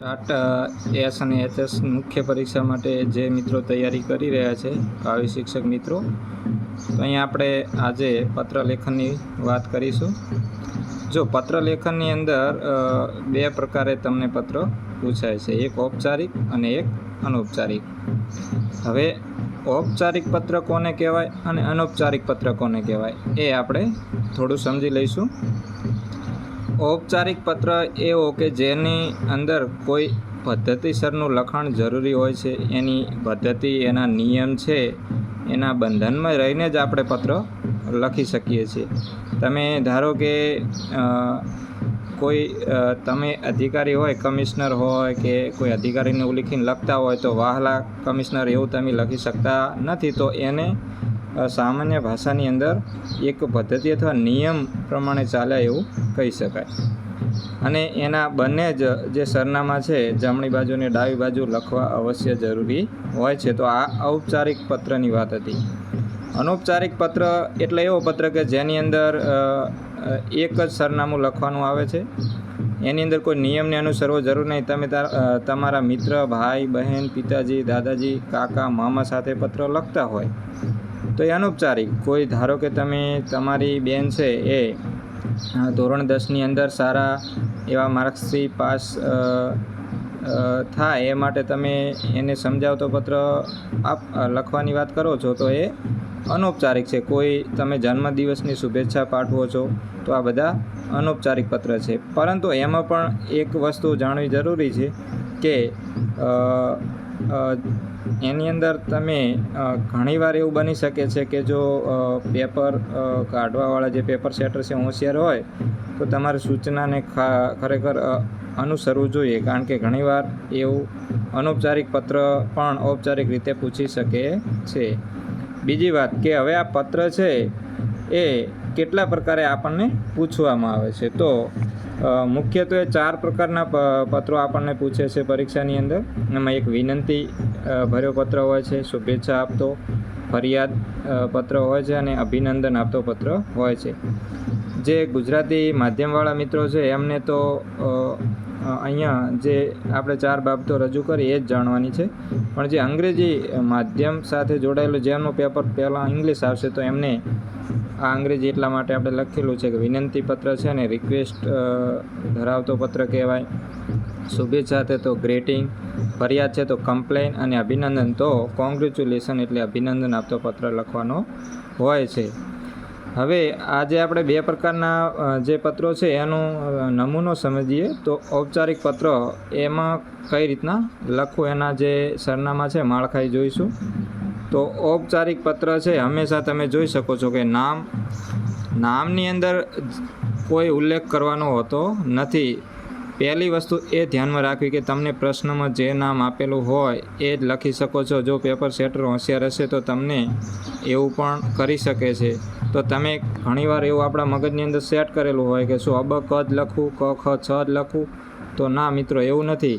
Tata S અને HS મુખ્ય પરીક્ષા માટે જે મિત્રો તૈયારી કરી રહ્યા છે ભાવિ શિક્ષક મિત્રો, તો અહીંયા આપણે આજે પત્રલેખનની વાત કરીશું. જો પત્રલેખનની અંદર બે પ્રકારે તમને પત્ર પૂછાય છે, એક ઔપચારિક અને એક અનૌપચારિક. હવે ઔપચારિક પત્ર કોને કહેવાય અને અનૌપચારિક પત્ર કોને કહેવાય એ આપણે થોડું સમજી લઈશું. ઔપચારિક પત્ર એવો કે જેની અંદર કોઈ પદ્ધતિસરનું લખાણ જરૂરી હોય છે, એની પદ્ધતિ, એના નિયમ છે, એના બંધનમાં રહીને જ આપણે પત્ર લખી શકીએ છીએ. તમે ધારો કે કોઈ તમે અધિકારી હોય, કમિશનર હોય કે કોઈ અધિકારીને ઉલ્લેખીને લખતા હોય તો વહાલા કમિશનર એવું તમે લખી શકતા નથી. તો એને સામાન્ય ભાષાની અંદર એક પદ્ધતિ અથવા નિયમ પ્રમાણે ચાલે એવું કહી શકાય. અને એના બંને જ જે સરનામા છે જમણી બાજુ અને ડાબી બાજુ લખવા અવશ્ય જરૂરી હોય છે. તો આ ઔપચારિક પત્રની વાત હતી. અનૌપચારિક પત્ર એટલે એવો પત્ર કે જેની અંદર એક જ સરનામું લખવાનું આવે છે, એની અંદર કોઈ નિયમને અનુસરવો જરૂર નહીં. તમે તમારા મિત્ર, ભાઈ, બહેન, પિતાજી, દાદાજી, કાકા, મામા સાથે પત્ર લખતા હોય તો એ અનૌપચારિક. કોઈ ધારો કે તમે તમારી બેન છે એ ધોરણ 10ની અંદર સારા એવા માર્ક્સથી પાસ થાય એ માટે તમે એને સમજાવતો પત્ર લખવાની વાત કરો છો તો એ અનૌપચારિક છે. કોઈ તમે જન્મદિવસની શુભેચ્છા પાઠવો છો તો આ બધા અનૌપચારિક પત્ર છે. પરંતુ એમાં પણ એક વસ્તુ જાણવી જરૂરી છે કે એની અંદર તમે ઘણીવાર એવું બની શકે છે કે જો પેપર કાઢવાવાળા જે પેપર સેટર છે હોશિયાર હોય તો તમારી સૂચનાને ખરેખર અનુસરવું જોઈએ, કારણ કે ઘણીવાર એવું અનૌપચારિક પત્ર પણ ઔપચારિક રીતે પૂછી શકે છે. બીજી વાત કે હવે આ પત્ર છે એ કેટલા પ્રકારે આપણને પૂછવામાં આવે છે. તો મુખ્યત્વે 4 પ્રકારના પત્રો આપણને પૂછે છે પરીક્ષાની અંદર. એમાં એક વિનંતી ભર્યો પત્ર હોય છે, શુભેચ્છા આપતો, ફરિયાદ પત્ર હોય છે અને અભિનંદન આપતો પત્ર હોય છે. જે ગુજરાતી માધ્યમવાળા મિત્રો છે એમને તો અહીંયા જે આપણે 4 બાબતો રજૂ કરી એ જ જાણવાની છે. પણ જે અંગ્રેજી માધ્યમ સાથે જોડાયેલું જેમનું પેપર પહેલાં ઇંગ્લિશ આવશે તો એમને આ અંગ્રેજી એટલા માટે આપણે લખેલું છે કે વિનંતી પત્ર છે અને રિક્વેસ્ટ ધરાવતો પત્ર કહેવાય. શુભેચ્છા છે તો ગ્રેટિંગ, ફરિયાદ છે તો કમ્પ્લેન અને અભિનંદન તો કોંગ્રેચ્યુલેશન એટલે અભિનંદન આપતો પત્ર લખવાનો હોય છે. હવે આજે આપણે 2 પ્રકારના જે પત્રો છે એનો નમૂનો સમજીએ. તો ઔપચારિક પત્ર એમાં કઈ રીતના લખવું એના જે સરનામા છે માળખાઈ જોઈશું. તો ઔપચારિક પત્ર છે હંમેશા તમે જોઈ શકો છો કે નામની અંદર કોઈ ઉલ્લેખ કરવાનો હોતો નથી. પહેલી વસ્તુ એ ધ્યાનમાં રાખવી કે તમને પ્રશ્નમાં જે નામ આપેલું હોય એ જ લખી શકો છો. જો પેપર સેટર હોશિયાર હશે તો તમને એવું પણ કરી શકે છે. તો તમે ઘણીવાર એવું આપણા મગજની અંદર સેટ કરેલું હોય કે શું અબ ક જ લખવું, ક ખ છ જ લખવું. તો ના મિત્રો, એવું નથી.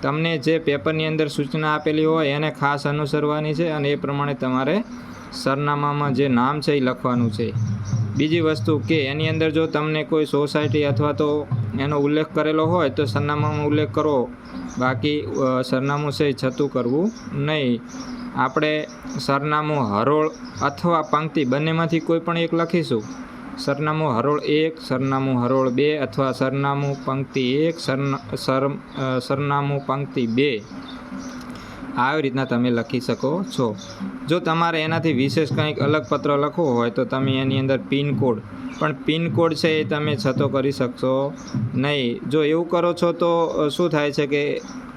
તમને જે પેપરની અંદર સૂચના આપેલી હોય એને ખાસ અનુસરવાની છે અને એ પ્રમાણે તમારે સરનામામાં જે નામ છે એ લખવાનું છે. બીજી વસ્તુ કે એની અંદર જો તમને કોઈ સોસાયટી અથવા તો એનો ઉલ્લેખ કરેલો હોય તો સરનામામાં ઉલ્લેખ કરો, બાકી સરનામું છે છતું કરવું નહીં. આપણે સરનામું હરોળ અથવા પંક્તિ બંનેમાંથી કોઈ પણ એક લખીશું. સરનામું હરોળ 1, સરનામું હરોળ 2 અથવા સરનામું પંક્તિ 1, સરનામું પંક્તિ 2. આવી રીતના તમે લખી શકો છો. જો તમારે એનાથી વિશેષ કંઈક અલગ પત્ર લખવો હોય તો તમે એની અંદર પિનકોડ, પણ પિનકોડ છે એ તમે છતો કરી શકશો નહીં. જો એવું કરો છો તો શું થાય છે કે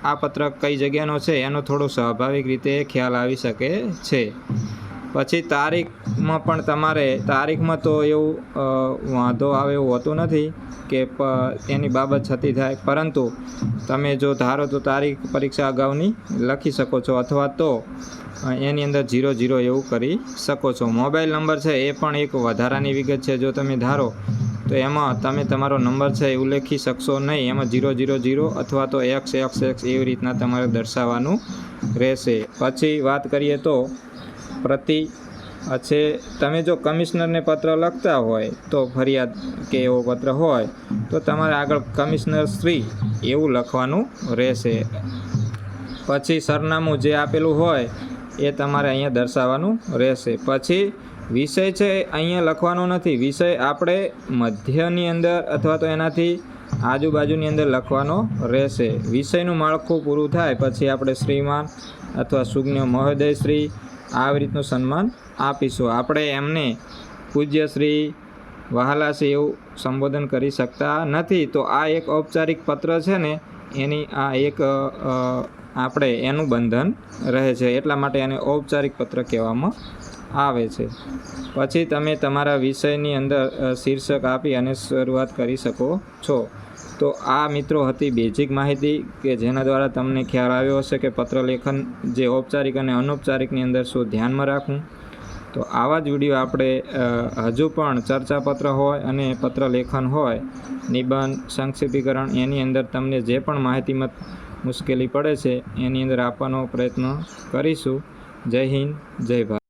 આ પત્ર કઈ જગ્યાનો છે એનો થોડો સ્વાભાવિક રીતે ખ્યાલ આવી શકે છે. પછી તારીખમાં પણ તમારે તારીખમાં તો એવું વાંધો આવે એવું હોતું નથી કે એની બાબત છતી થાય, પરંતુ તમે જો ધારો તો તારીખ પરીક્ષા અગાઉની લખી શકો છો અથવા તો એની અંદર 00 એવું કરી શકો છો. મોબાઈલ નંબર છે એ પણ એક વધારાની વિગત છે. જો તમે ધારો તો એમાં તમે તમારો નંબર છે એ ઉલ્લેખી શકશો નહીં. એમાં 000 અથવા તો XXX એવી રીતના તમારે દર્શાવવાનું રહેશે. પછી વાત કરીએ તો પ્રતિ પછી તમે જો કમિશનરને પત્ર લખતા હોય તો ફરિયાદ કે એવો પત્ર હોય તો તમારે આગળ કમિશનર શ્રી એવું લખવાનું રહેશે. પછી સરનામું જે આપેલું હોય એ તમારે અહીંયા દર્શાવવાનું રહેશે. પછી વિષય છે અહીંયા લખવાનો નથી. વિષય આપણે મધ્યની અંદર અથવા તો એનાથી આજુબાજુની અંદર લખવાનો રહેશે. વિષયનું માળખું પૂરું થાય પછી આપણે શ્રીમાન અથવા સુજ્ઞ મહોદય શ્રી આવી રીતનું સન્માન આપીશું. આપણે એમને પૂજ્યશ્રી વહાલાશ્રી એવું સંબોધન કરી શકતા નથી. તો આ એક ઔપચારિક પત્ર છે ને એની આ એક આપણે એનું બંધન રહે છે, એટલા માટે એને ઔપચારિક પત્ર કહેવામાં આવે છે. પછી તમે તમારા વિષયની અંદર શીર્ષક આપી અને શરૂઆત કરી શકો છો. તો આ મિત્રો હતી બેઝિક માહિતી કે જેના દ્વારા તમને ખ્યાલ આવ્યો હશે કે પત્ર લેખન જે ઔપચારિક અને અનૌપચારિકની અંદર શું ધ્યાનમાં રાખવું. તો આવા જ વિડીયો આપણે હજુ પણ ચર્ચાપત્ર હોય અને પત્ર લેખન હોય, નિબંધ, સંક્ષિપ્તીકરણ, એની અંદર તમને જે પણ માહિતીમાં મુશ્કેલી પડે છે એની અંદર આપવાનો પ્રયત્ન કરીશું. જય હિન્દ, જય ભારત.